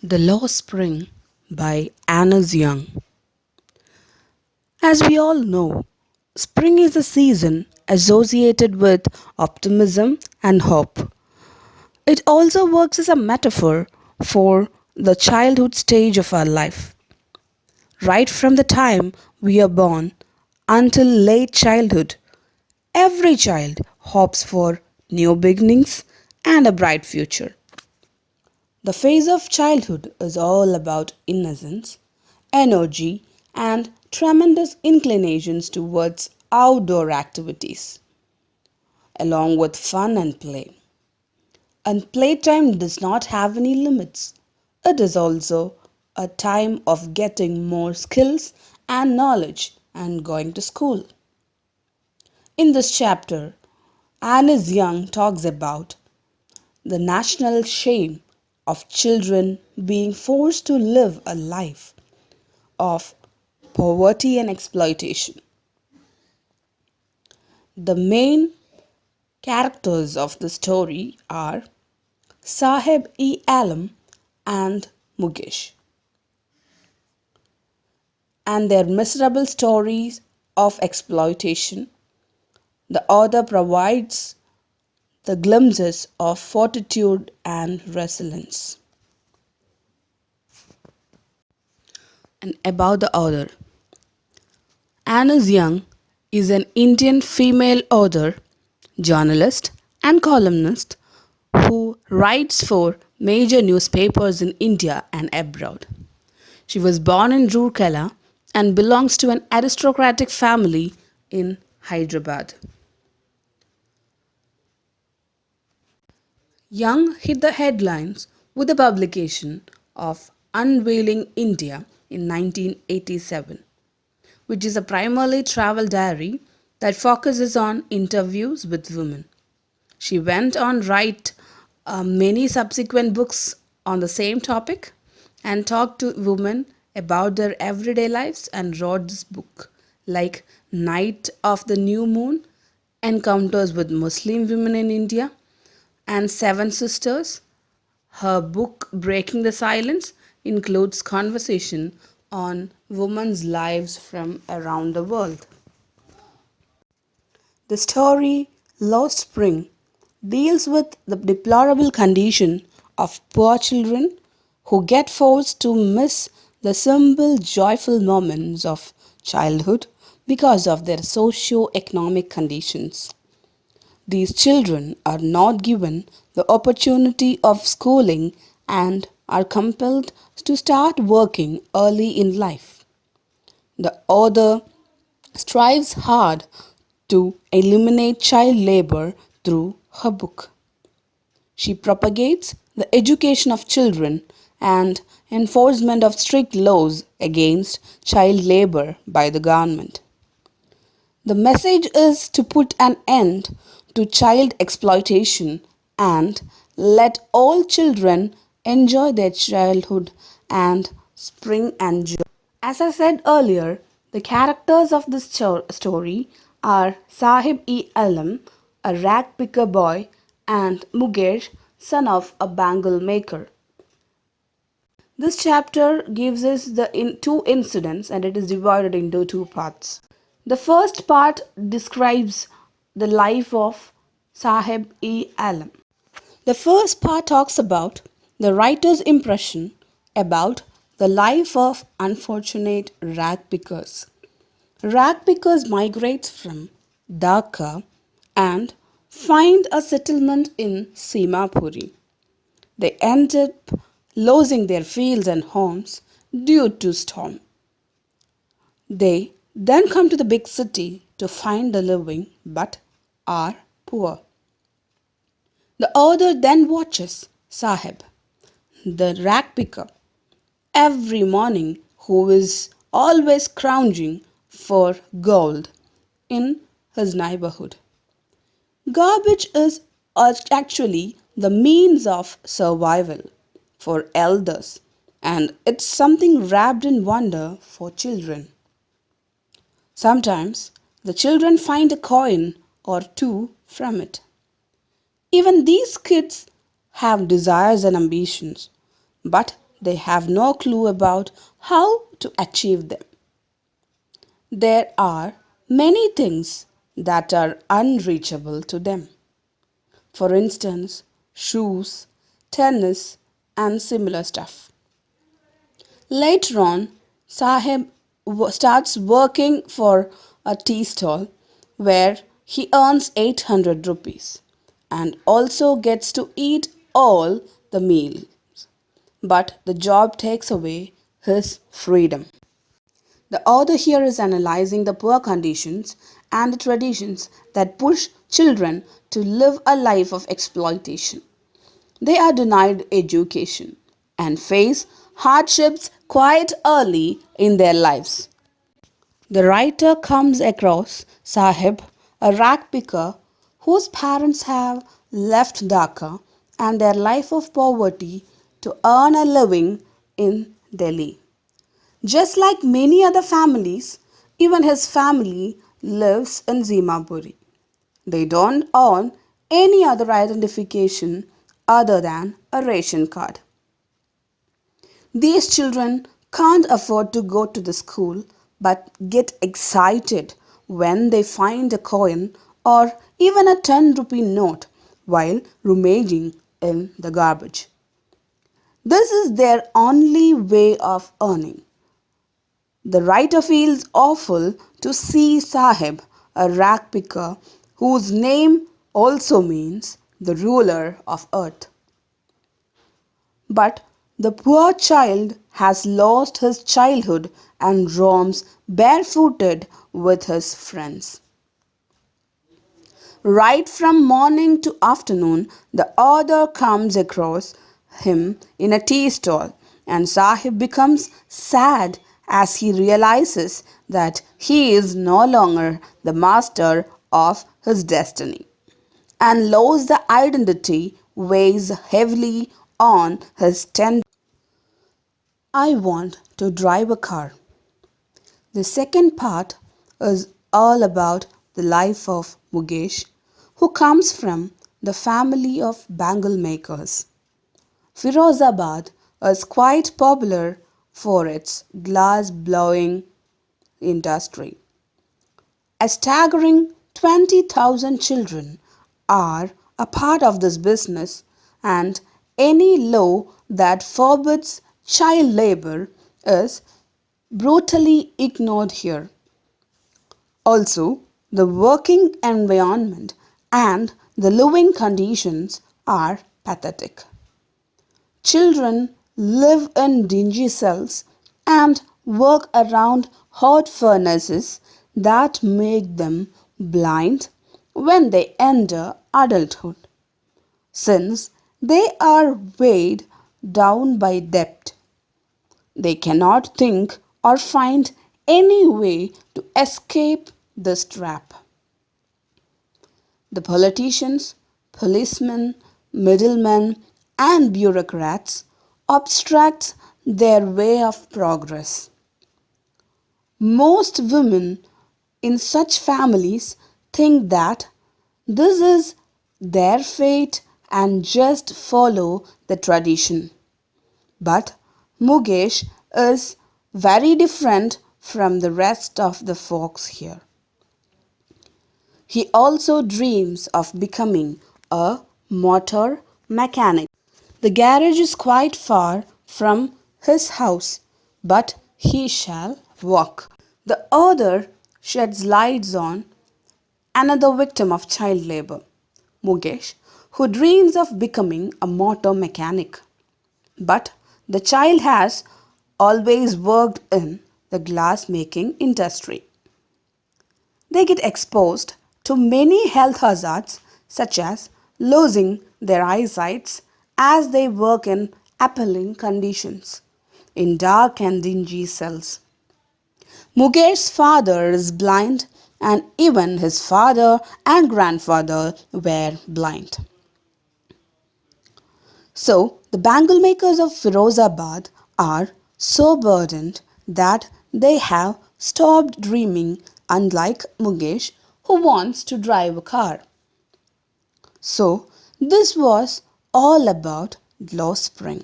The Lost Spring by Annis Young. As we all know, spring is a season associated with optimism and hope. It also works as a metaphor for the childhood stage of our life. Right from the time we are born until late childhood, every child hopes for new beginnings and a bright future. The phase of childhood is all about innocence, energy, and tremendous inclinations towards outdoor activities, along with fun and play. And playtime does not have any limits. It is also a time of getting more skills and knowledge and going to school. In this chapter, Annis Young talks about the national shame of children being forced to live a life of poverty and exploitation. The main characters of the story are Sahib E. Alam and Mukesh, and their miserable stories of exploitation. The author provides the glimpses of fortitude and resilience. And about the author, Annis Young is an Indian female author, journalist, and columnist who writes for major newspapers in India and abroad. She was born in Roorkela and belongs to an aristocratic family in Hyderabad. Young hit the headlines with the publication of Unveiling India in 1987, which is a primarily travel diary that focuses on interviews with women. She went on write many subsequent books on the same topic and talked to women about their everyday lives and wrote this book like Night of the New Moon, Encounters with Muslim Women in India, and Seven Sisters. Her book Breaking the Silence includes conversation on women's lives from around the world. The story Lost Spring deals with the deplorable condition of poor children who get forced to miss the simple joyful moments of childhood because of their socio-economic conditions. These children are not given the opportunity of schooling and are compelled to start working early in life. The author strives hard to eliminate child labor through her book. She propagates the education of children and enforcement of strict laws against child labor by the government. The message is to put an end to child exploitation and let all children enjoy their childhood and spring and joy. As I said earlier, the characters of this story are Sahib E. Alam, a rag picker boy, and Mukesh, son of a bangle maker. This chapter gives us the two incidents and it is divided into two parts. The first part describes the life of Sahib E. Alam. The first part talks about the writer's impression about the life of unfortunate rag pickers. Rag pickers migrate from Dhaka and find a settlement in Simapuri. They end up losing their fields and homes due to storm. They then come to the big city to find a living but are poor. The author then watches Sahib, the rag picker, every morning who is always scrounging for gold in his neighborhood. Garbage is actually the means of survival for elders, and it's something wrapped in wonder for children. Sometimes the children find a coin or two from it. Even these kids have desires and ambitions, but they have no clue about how to achieve them. There are many things that are unreachable to them. For instance, shoes, tennis, and similar stuff. Later on, Sahib starts working for a tea stall where he earns 800 rupees and also gets to eat all the meals. But the job takes away his freedom. The author here is analyzing the poor conditions and the traditions that push children to live a life of exploitation. They are denied education and face hardships quite early in their lives. The writer comes across Sahib, a rag picker whose parents have left Dhaka and their life of poverty to earn a living in Delhi. Just like many other families, even his family lives in Zimapuri. They don't own any other identification other than a ration card. These children can't afford to go to the school but get excited when they find a coin or even a 10 rupee note while rummaging in the garbage. This is their only way of earning. The writer feels awful to see Sahib, a rag picker whose name also means the ruler of earth. But the poor child has lost his childhood and roams barefooted with his friends. Right from morning to afternoon, the author comes across him in a tea stall, and Sahib becomes sad as he realizes that he is no longer the master of his destiny. And loss the identity weighs heavily on his tender. I want to drive a car. The second part is all about the life of Mukesh, who comes from the family of bangle makers. Firozabad is quite popular for its glass blowing industry. A staggering 20,000 children are a part of this business, and any law that forbids child labor is brutally ignored here. Also, the working environment and the living conditions are pathetic. Children live in dingy cells and work around hot furnaces that make them blind when they enter adulthood, since they are weighed down by debt. They cannot think or find any way to escape this trap. The politicians, policemen, middlemen, and bureaucrats obstruct their way of progress. Most women in such families think that this is their fate and just follow the tradition. But Mukesh is very different from the rest of the folks here. He also dreams of becoming a motor mechanic. The garage is quite far from his house, but he shall walk. The author sheds lights on another victim of child labor, Mukesh, who dreams of becoming a motor mechanic. But the child has always worked in the glass making industry. They get exposed to many health hazards such as losing their eyesight as they work in appalling conditions in dark and dingy cells. Mukesh's father is blind, and even his father and grandfather were blind. So, the bangle makers of Firozabad are so burdened that they have stopped dreaming, unlike Mukesh, who wants to drive a car. So, this was all about Glow Spring.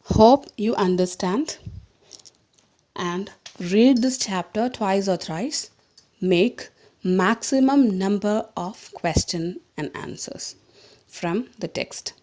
Hope you understand and read this chapter twice or thrice. Make maximum number of question and answers from the text.